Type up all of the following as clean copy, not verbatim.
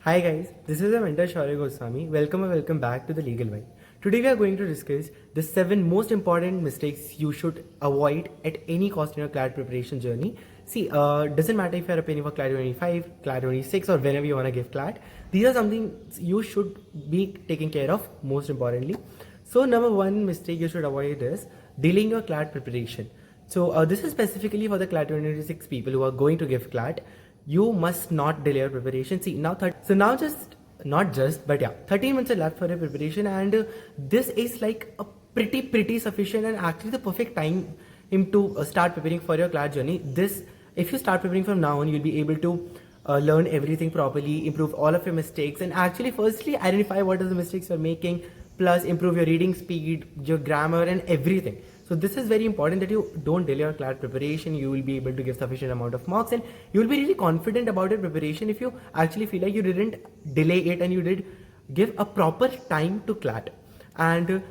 Hi guys, this is Amanda Shaurya Goswami. Welcome back to the Legal Vibe. Today we are going to discuss the 7 most important mistakes you should avoid at any cost in your CLAT preparation journey. See, doesn't matter if you are applying for CLAT 25, CLAT 26 or whenever you want to give CLAT. These are something you should be taking care of most importantly. So number one mistake you should avoid is delaying your CLAT preparation. So this is specifically for the CLAT 26 people who are going to give CLAT. You must not delay your preparation. See now, not just, but yeah, 13 months are left for your preparation, and this is like a pretty sufficient and actually the perfect time to start preparing for your CLAT journey. This, if you start preparing from now on, you'll be able to learn everything properly, improve all of your mistakes, and actually, firstly, identify what are the mistakes you're making, plus improve your reading speed, your grammar, and everything. So this is very important that you don't delay your CLAT preparation. You will be able to give sufficient amount of marks, and you will be really confident about your preparation if you actually feel like you didn't delay it and you did give a proper time to CLAT. And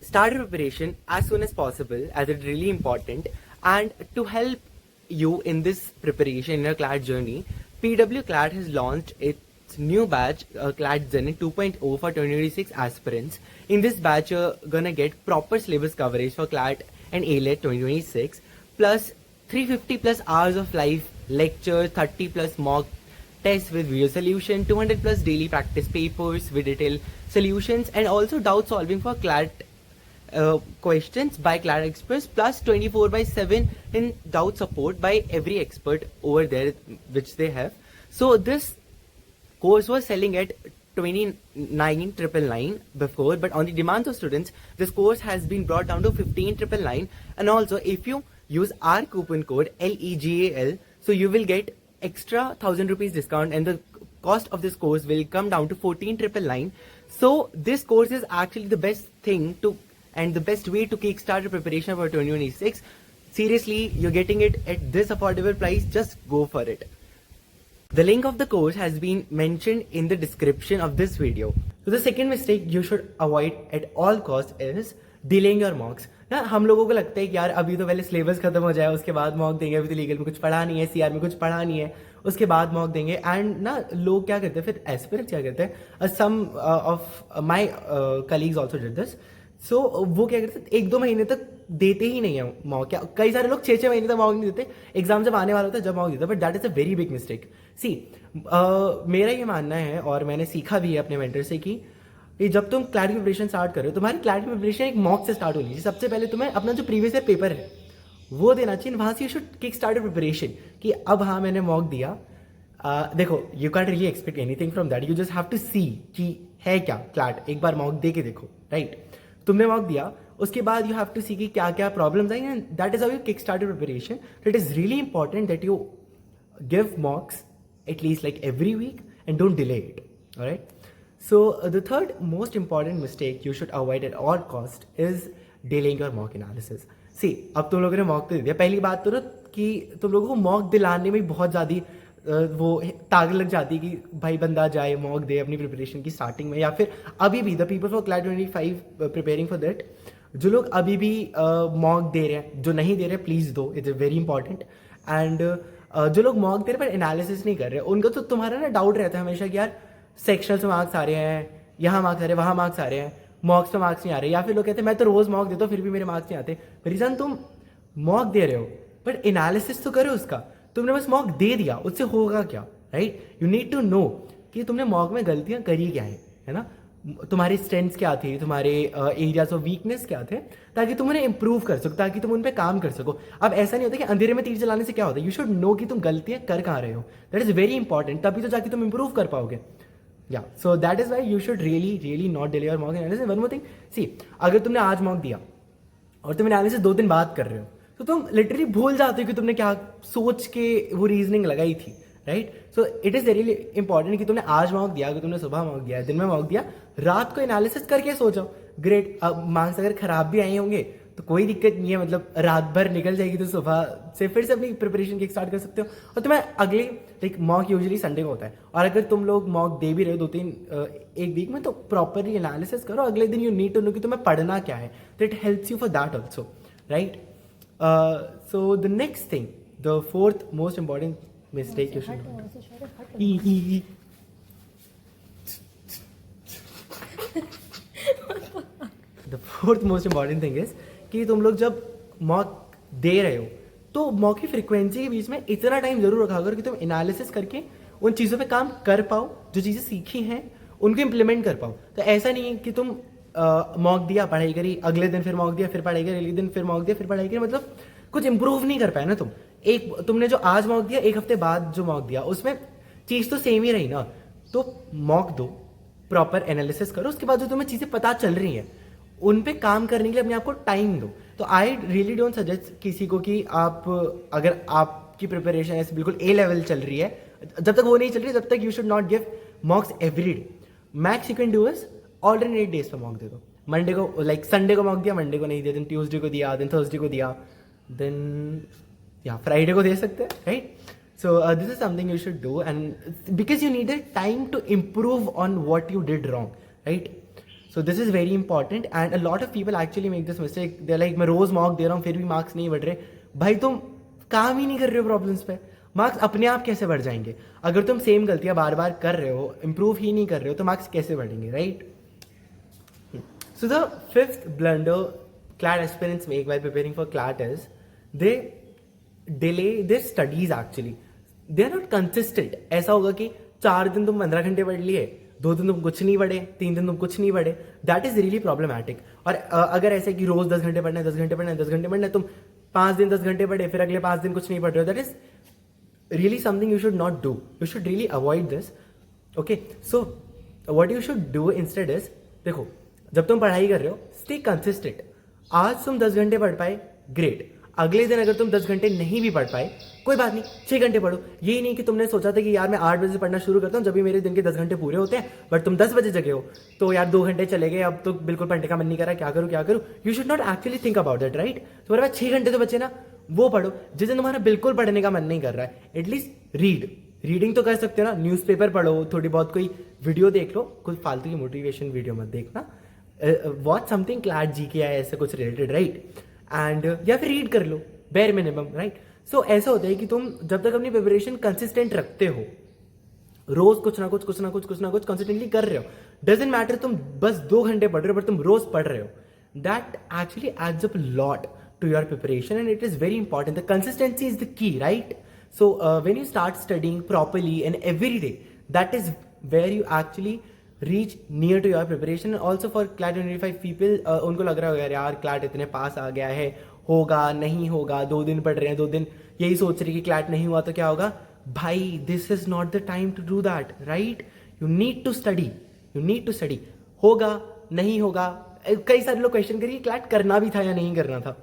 start your preparation as soon as possible, as it's really important. And to help you in this preparation in your CLAT journey, PW CLAT has launched its new batch, CLAT Zenith 2.0 for 2026 aspirants. In this batch, you're gonna get proper syllabus coverage for CLAT and ALET 2026, plus 350 plus hours of live lectures, 30 plus mock tests with video solution, 200 plus daily practice papers with detailed solutions, and also doubt solving for CLAT questions by CLAT experts, plus 24/7 in doubt support by every expert over there, which they have. So this course was selling at 29,999 before, but on the demands of students, this course has been brought down to 15,999. And also, if you use our coupon code LEGAL, so you will get extra 1,000 rupees discount, and the cost of this course will come down to 14,999. So this course is actually the best thing to and the best way to kickstart your preparation for 2026. Seriously, you're getting it at this affordable price. Just go for it. The link of the course has been mentioned in the description of this video. So the second mistake you should avoid at all costs is delaying your mocks. ना हम लोगों को लगता है कि यार अभी तो पहले सिलेबस खत्म हो जाए, उसके बाद मॉक देंगे, अभी तो लीगल में कुछ पढ़ा नहीं है, सीआर में कुछ पढ़ा नहीं है, उसके बाद मॉक देंगे. एंड ना लोग क्या करते हैं, फिर एस्पिरेंट्स क्या करते हैं, some of my colleagues also did this. So वो क्या करते हैं, 1-2 महीने तक देते ही नहीं है मॉक. कई सारे लोग 6-6 महीने तक मॉक नहीं देते, एग्जाम जब आने वाला होता है जब मॉक देते हैं. But that is a very big mistake. See मेरा ये मानना है, और मैंने सीखा भी है अपने मेंटर से, कि जब तुम क्लैट की प्रिपरेशन स्टार्ट कर रहे हो, तुम्हारी क्लैट की प्रिपरेशन एक मॉक से स्टार्ट होनी चाहिए. सबसे पहले तुम्हें अपना जो प्रीवियस ईयर पेपर है वो देना चाहिए. वहां से you should kick start preparation कि अब हाँ मैंने मॉक दिया. देखो, you can't really expect anything from that. You just have to see कि है क्या क्लैट, एक बार मॉक दे के देखो. राइट, तुमने मॉक दिया, उसके बाद यू हैव टू सी कि क्या क्या problems I, and that is how you kick start preparation. It is really important that you give mocks at least like every week and don't delay it. All right, so the third most important mistake you should avoid at all cost is delaying your mock analysis. See, अब तुम लोगों ने mock तो दे दिया. पहली बात तो ना कि तुम लोगों को मॉक दिलाने में बहुत ज़्यादा वो ताकत लग जाती है कि भाई बंदा जाए मॉक दे अपनी प्रिपरेशन की स्टार्टिंग में, या फिर अभी भी the people for CLAT 25 preparing for that, जो लोग अभी भी मॉक दे रहे हैं, जो नहीं दे रहे प्लीज़ दो, इट्स वेरी इंपॉर्टेंट. एंड जो लोग मॉक दे रहे पर एनालिसिस नहीं कर रहे, उनका तो तुम्हारा ना डाउट रहता है हमेशा कि यार सेक्शनल से मार्क्स आ रहे हैं, यहाँ मार्क्स आ रहे हैं, वहाँ मार्क्स आ रहे हैं, मॉक्स पे मार्क्स नहीं आ रहे. या फिर लोग कहते हैं मैं तो रोज मॉक देता हूँ फिर भी मेरे मार्क्स नहीं आते. रीजन, तुम मॉक दे रहे हो बट एनालिसिस तो करो उसका. तुमने बस मॉक दे दिया, उससे होगा क्या? Right, you need to know कि तुमने मॉक में गलतियां करी क्या है ना, तुम्हारी स्ट्रेंथ्स क्या थी, तुम्हारे एरियाज ऑफ वीकनेस क्या थे, ताकि तुम उन्हें इंप्रूव कर सको, ताकि तुम उन पर काम कर सको. अब ऐसा नहीं होता कि अंधेरे में तीर चलाने से क्या होता है. यू शुड नो कि तुम गलतियां कर कहाँ रहे हो. दैट इज वेरी इंपॉर्टेंट, तभी तो जाके तुम इंप्रूव कर पाओगे. या so that is why you should really not delay your mock analysis. One more thing, see, अगर तुमने आज मॉक दिया और तुम एनालिसिस 2 दिन बाद कर रहे हो, तो तुम लिटरली भूल जाते हो कि तुमने क्या सोच के वो रीजनिंग लगाई थी. Right, so it is very important कि तुमने आज मॉक दिया, अगर तुमने सुबह मॉक दिया, दिन में मॉक दिया, रात को एनालिसिस करके सो जाओ. ग्रेट. अब मार्क्स अगर खराब भी आए होंगे तो कोई दिक्कत नहीं है, मतलब रात भर निकल जाएगी तो सुबह से फिर से अपनी प्रिपरेशन की स्टार्ट कर सकते हो. और तुम्हें अगले लाइक मॉक यूजुअली संडे को होता है, और अगर तुम लोग मॉक दे भी रहे हो 2-3 एक वीक में, तो प्रॉपरली एनालिसिस करो. अगले दिन यू नीड टू नो कि तुम्हें पढ़ना क्या है. तो it helps you for that also. Right, so the next thing, the fourth most important mistake you should fourth most important thing is कि तुम लोग जब मॉक दे रहे हो तो मॉक की फ्रिक्वेंसी के बीच में इतना टाइम जरूर रखा करो कि तुम एनालिसिस करके उन चीज़ों पे काम कर पाओ, जो चीज़ें सीखी हैं उनको इम्प्लीमेंट कर पाओ। तो ऐसा नहीं है कि तुम मॉक दिया, पढ़ाई करी, अगले दिन फिर मॉक दिया, फिर पढ़ाई करी, अगले दिन फिर मॉक दिया, फिर पढ़ाई करी, मतलब कुछ इंप्रूव नहीं कर पाए ना तुम। एक तुमने जो आज मॉक दिया, एक हफ्ते बाद जो मॉक दिया, उसमें चीज़ तो सेम ही रही ना। तो मॉक दो, प्रॉपर एनालिसिस करो, उसके बाद जो तुम्हें चीज़ें पता चल रही हैं उन पे काम करने के लिए अपने आप को टाइम दो। तो आई रियली डोंट सजेस्ट किसी को कि आप, अगर आपकी प्रिपरेशन ऐसे बिल्कुल ए लेवल चल रही है, जब तक वो नहीं चल रही तब तक you should not give मॉक्स every day. Max you can do is alternate days पर मॉक दे दो। मंडे को, लाइक संडे को मॉक दिया, मंडे को नहीं दिया, देन ट्यूसडे को दिया, देन थर्सडे को दिया, देन या फ्राइडे को दे सकते हैं, right? So this is something you should do, and because you needed time to improve on what you did wrong, right? So this is very important, and a lot of people actually make this mistake. They're like, मैं रोज mock दे रहा हूँ फिर भी marks नहीं बढ़ रहे। भाई तुम काम ही नहीं कर रहे हो प्रॉब्लम्स पे, मार्क्स अपने आप कैसे बढ़ जाएंगे? अगर तुम सेम गलतियां बार बार कर रहे हो, इंप्रूव ही नहीं कर रहे हो, तो मार्क्स कैसे बढ़ेंगे, right? So the fifth blunder CLAT aspirants make while preparing for CLAT is they delay their studies actually. They are not consistent. ऐसा होगा कि 4 दिन तुम 15 घंटे पढ़ लिए, 2 दिन तुम कुछ नहीं पढ़े, 3 दिन तुम कुछ नहीं पढ़े। That is really problematic. और अगर ऐसे कि रोज 10 घंटे पढ़ना है, 10 घंटे पढ़ना है, 10 घंटे पढ़ना है, तुम 5 दिन 10 घंटे पढ़े, फिर अगले 5 दिन कुछ नहीं पढ़ रहे हो, that is really something you should not do. You should really avoid this. Okay, so what you should do instead is, देखो जब तुम पढ़ाई कर रहे हो, स्टे कंसिस्टेंट। आज तुम 10 घंटे पढ़ पाए, ग्रेट। अगले दिन अगर तुम 10 घंटे नहीं भी पढ़ पाए, कोई बात नहीं, 6 घंटे पढ़ो। यही नहीं कि तुमने सोचा था कि यार मैं 8 बजे से पढ़ना शुरू करता हूँ जब भी मेरे दिन के 10 घंटे पूरे होते हैं, बट तुम 10 बजे जगे हो, तो यार 2 घंटे चले गए, अब तो बिल्कुल पढ़ने का मन नहीं कर रहा, क्या करूँ क्या करूँ। You should not actually think about that, right? तुम्हारे पास 6 घंटे तो बचे ना, वो पढ़ो। जिस दिन तुम्हारा बिल्कुल पढ़ने का मन नहीं कर रहा है, एटलीस्ट रीडिंग तो कर सकते हो ना, न्यूज़पेपर पढ़ो, थोड़ी बहुत कोई वीडियो देख लो, कोई फालतू की मोटिवेशन वीडियो मत देखना, वॉच समथिंग क्लैट जी के ऐसे कुछ रिलेटेड, राइट? एंड या फिर रीड कर लो, बेयर मिनिमम, राइट? सो ऐसा होता है कि तुम जब तक अपनी प्रिपरेशन कंसिस्टेंट रखते हो, रोज कुछ ना कुछ कंसिस्टेंटली कर रहे हो, डजेंट मैटर तुम बस 2 घंटे पढ़ रहे हो, बट तुम रोज पढ़ रहे हो, that actually adds up lot to your preparation, and it is very important. The consistency is the key, right? So when you start studying properly and every day, that is where you actually reach near to your preparation. And also for CLAT 25 people, उनको लग रहा होगा यार CLAT इतने पास आ गया है, होगा नहीं होगा, 2 दिन पढ़ रहे हैं, 2 दिन यही सोच रहे कि CLAT नहीं हुआ तो क्या होगा। भाई this is not the time to do that, right? You need to study. होगा नहीं होगा, कई सारे लोग क्वेश्चन करिए CLAT करना भी था या नहीं करना था।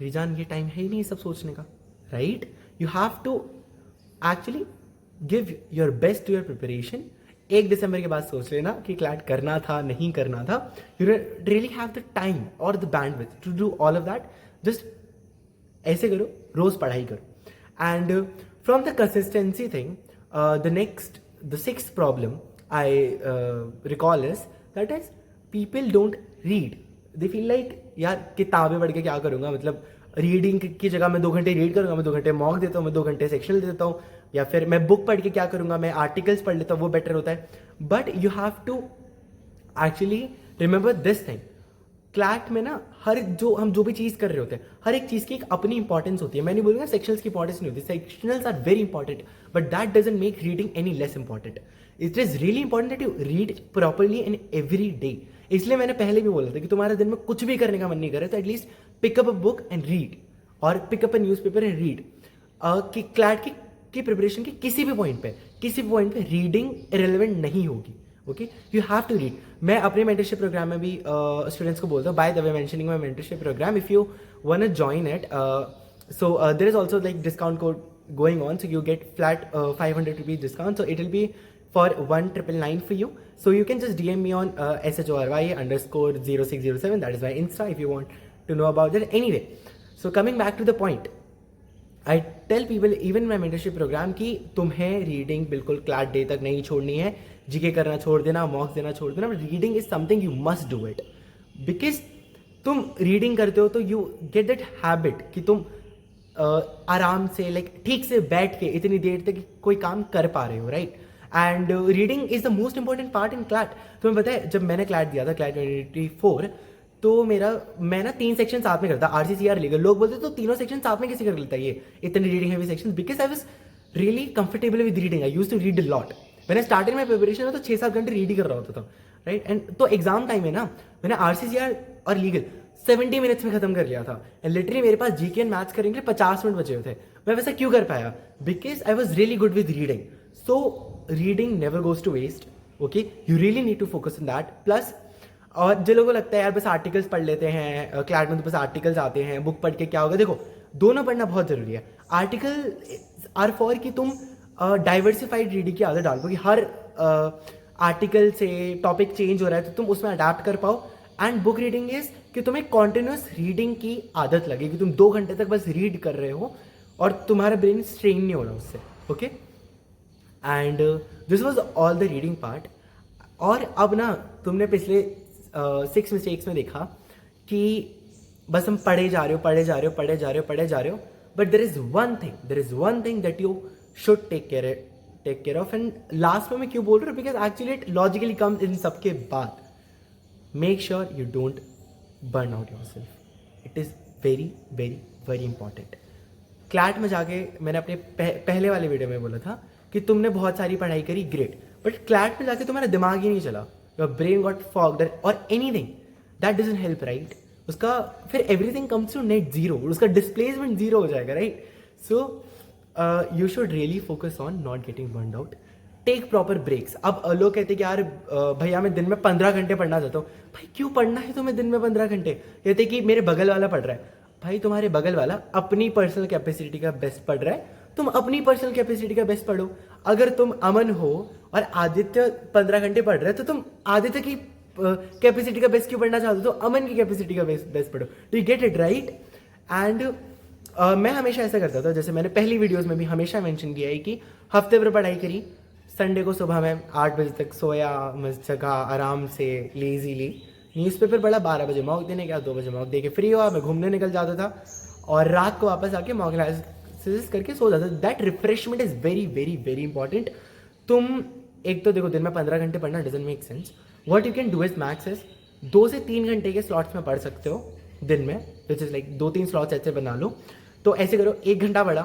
रिजान ये टाइम है ही नहीं सब सोचने का, right? You have to actually give your best to your preparation. 1 दिसंबर के बाद सोच लेना कि क्लैट करना था नहीं करना था। You really have the time और the bandwidth to do all of that. Just ऐसे करो, रोज पढ़ाई करो। And from the consistency thing, the sixth problem I recall is that is people don't read. They feel like यार किताबें पढ़ के क्या करूंगा, मतलब रीडिंग की जगह मैं 2 घंटे रीड करूंगा, मैं 2 घंटे मॉक देता हूँ, मैं 2 घंटे सेक्शनल देता हूँ, या फिर मैं बुक पढ़ के क्या करूंगा, मैं आर्टिकल्स पढ़ लेता हूँ, वो बेटर होता है। But you have to actually remember this thing, CLAT में ना हम जो भी चीज़ कर रहे होते हैं, हर एक चीज़ की एक अपनी इंपॉर्टेंस होती है। मैं नहीं बोलूँगा सेक्शनल्स की इंपॉर्टेंस नहीं होती, sectionals are very important, but that doesn't make reading any less important. It is really important that you read properly in every day. इसलिए मैंने पहले भी बोला था कि तुम्हारे दिन में कुछ भी करने का मन नहीं कर रहा तो at least pick up a book and read, और pick up a newspaper and read. कि क्लैट की प्रिपरेशन के किसी भी पॉइंट पे रीडिंग इरेलेवेंट नहीं होगी। Okay, you have to read. मैं अपने मेंटरशिप प्रोग्राम में भी स्टूडेंट्स को बोलता हूँ, by the way mentioning my mentorship program, if you want to join it, so there is also like discount code going on, so you get flat 500 rupees discount, so it will be for 1999 for you. So you can just DM me on SHORY_0607, that is my Insta, if you want to know about that. Anyway, so coming back to the point, I tell people even in my mentorship program कि तुम्हें reading बिल्कुल CLAT day तक नहीं छोड़नी है, GK करना छोड़ देना, मॉक्स देना छोड़ देना, but reading is something you must do it. Because तुम रीडिंग करते हो तो यू गेट दैट हैबिट कि तुम आराम से लाइक ठीक से बैठ के इतनी देर तक कोई काम कर पा रहे हो, right? And reading is the most important part in CLAT. तुम्हें पता है जब मैंने क्लैट दिया था, क्लैट 2024, तो मैं ना 3 सेक्शन साथ में करता, RCCR लीगल। लोग बोलते तो तीनों सेक्शन साथ में कैसे कर लेता है ये इतने reading heavy section, because I was really comfortable with reading. I used to read a lot. मैंने स्टार्टिंग में प्रिपरेशन में तो 6-7 घंटे रीड ही कर रहा होता था, राइट। एंड तो एग्जाम टाइम में ना मैंने RCCR और लीगल 70 मिनट्स में खत्म कर लिया था। एंड लिटरली मेरे पास जीके एंड मैथ्स करेंगे 50 मिनट बचे हुए थे। मैं वैसा क्यों कर पाया? Because I was really good with reading. So reading never goes to waste, okay. You really need to focus on that. Plus और जो लोगों को लगता है यार बस आर्टिकल्स पढ़ लेते हैं, क्लास में तो बस आर्टिकल्स आते हैं, बुक पढ़ के क्या होगा, देखो दोनों पढ़ना बहुत जरूरी है। आर्टिकल आर फॉर कि तुम डाइवर्सिफाइड रीडिंग की आदत डाल पाओ, कि हर आर्टिकल से टॉपिक चेंज हो रहा है तो तुम उसमें अडाप्ट कर पाओ। एंड बुक रीडिंग इज कि तुम्हें कॉन्टिन्यूस रीडिंग की आदत लगे, कि तुम 2 घंटे तक बस रीड कर रहे हो और तुम्हारा ब्रेन स्ट्रेन नहीं हो रहा उससे, okay. And this was all the reading part. और अब ना तुमने पिछले 6 मिस्टेक्स में देखा कि बस हम पढ़े जा रहे हो, but there is one thing that you should take care of. And last में मैं क्यों बोल रहा हूँ, because actually it logically comes in सबके बाद। Make sure you don't burn out yourself. It is very very very important. CLAT में जाके मैंने अपने पहले वाले वीडियो में बोला था कि तुमने बहुत सारी पढ़ाई करी, ग्रेट, बट क्लैट में जाके तुम्हारा दिमाग ही नहीं चला, योर ब्रेन गॉट फॉग्ड और anything, that doesn't help, right. उसका फिर everything comes to net zero, उसका डिस्प्लेसमेंट जीरो हो जाएगा, right. So you should really focus on not getting burned out. Take proper breaks. अब लोग कहते हैं कि यार भैया मैं दिन में 15 घंटे पढ़ना चाहता हूँ। भाई क्यों पढ़ना है तुम्हें दिन में 15 घंटे? कहते कि मेरे बगल वाला पढ़ रहा है। भाई तुम्हारे बगल वाला अपनी पर्सनल कैपेसिटी का बेस्ट पढ़ रहा है, तुम अपनी पर्सनल कैपेसिटी का बेस्ट पढ़ो। अगर तुम अमन हो और आदित्य 15 घंटे पढ़ रहे हो तो तुम आदित्य की कैपेसिटी का बेस्ट क्यों पढ़ना चाहते हो? तो अमन की कैपेसिटी का बेस्ट पढ़ो। Do you get it, right? And मैं हमेशा ऐसा करता था, जैसे मैंने पहली वीडियोस में भी हमेशा मेंशन किया है कि हफ्ते भर पढ़ाई करी, संडे को सुबह मैं 8 बजे तक सोया, मस्त जगह आराम से लेजीली, न्यूज़पेपर पढ़ा, 12 बजे मॉक देने गया, 2 बजे मॉक दे के फ्री हुआ, मैं घूमने निकल जाता था और रात को वापस आके मॉक एनालिसिस करके सो जाता था। That refreshment is very very very important. तुम एक तो देखो दिन में 15 घंटे पढ़ना doesn't make sense. What you can do is max is 2 से 3 घंटे के स्लॉट्स में पढ़ सकते हो दिन में, विच इज लाइक 2-3 स्लॉट्स ऐसे बना लो। तो ऐसे करो, 1 घंटा पढ़ा,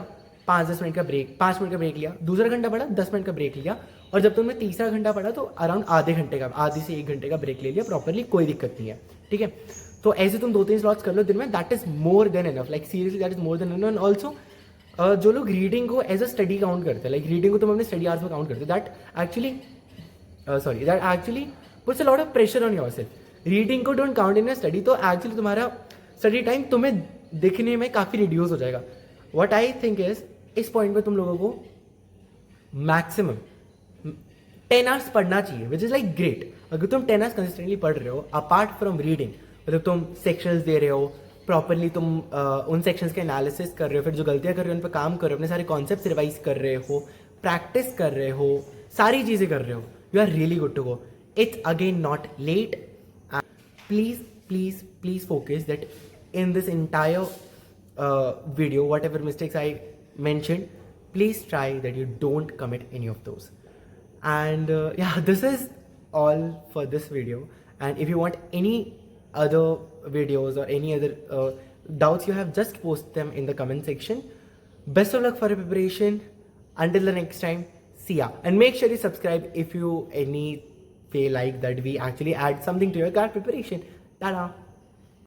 5-10 मिनट का ब्रेक, 5 मिनट का ब्रेक लिया, दूसरा घंटा पढ़ा, 10 मिनट का ब्रेक लिया, और जब तुमने तीसरा घंटा पढ़ा तो अराउंड आधे से 1 घंटे का ब्रेक ले लिया प्रॉपरली, कोई दिक्कत नहीं है, ठीक है। तो ऐसे तुम 2-3 स्लॉट्स कर लो दिन में, that is more than enough, like seriously that is more than enough. And also जो लोग रीडिंग को एज अ स्टडी काउंट करते हैं, लाइक रीडिंग को तुम अपने स्टडी आवर्स में काउंट करते हो, that actually puts a lot of pressure on yourself. Reading को don't count in your study, तो एक्चुअली तुम्हारा स्टडी टाइम तुम्हें दिखने में काफ़ी रिड्यूस हो जाएगा। व्हाट आई थिंक इज इस पॉइंट पे तुम लोगों को मैक्सिमम 10 आवर्स पढ़ना चाहिए, विच इज लाइक ग्रेट। अगर तुम 10 आवर्स कंसिस्टेंटली पढ़ रहे हो अपार्ट फ्रॉम रीडिंग, मतलब तुम सेक्शंस दे रहे हो प्रॉपरली, तुम उन सेक्शंस के एनालिसिस कर रहे हो, फिर जो गलतियां कर रहे हो उन पर काम कर रहे हो, अपने सारे कॉन्सेप्ट्स रिवाइज कर रहे हो, प्रैक्टिस कर रहे हो, सारी चीज़ें कर रहे हो, you are really good to go. It's again not late. Please please please focus that in this entire video, whatever mistakes I mentioned, please try that you don't commit any of those. And yeah, this is all for this video. And if you want any other videos or any other doubts you have, just post them in the comment section. Best of luck for your preparation. Until the next time, see ya. And make sure you subscribe if you any way like that we actually add something to your card preparation. Ta-da!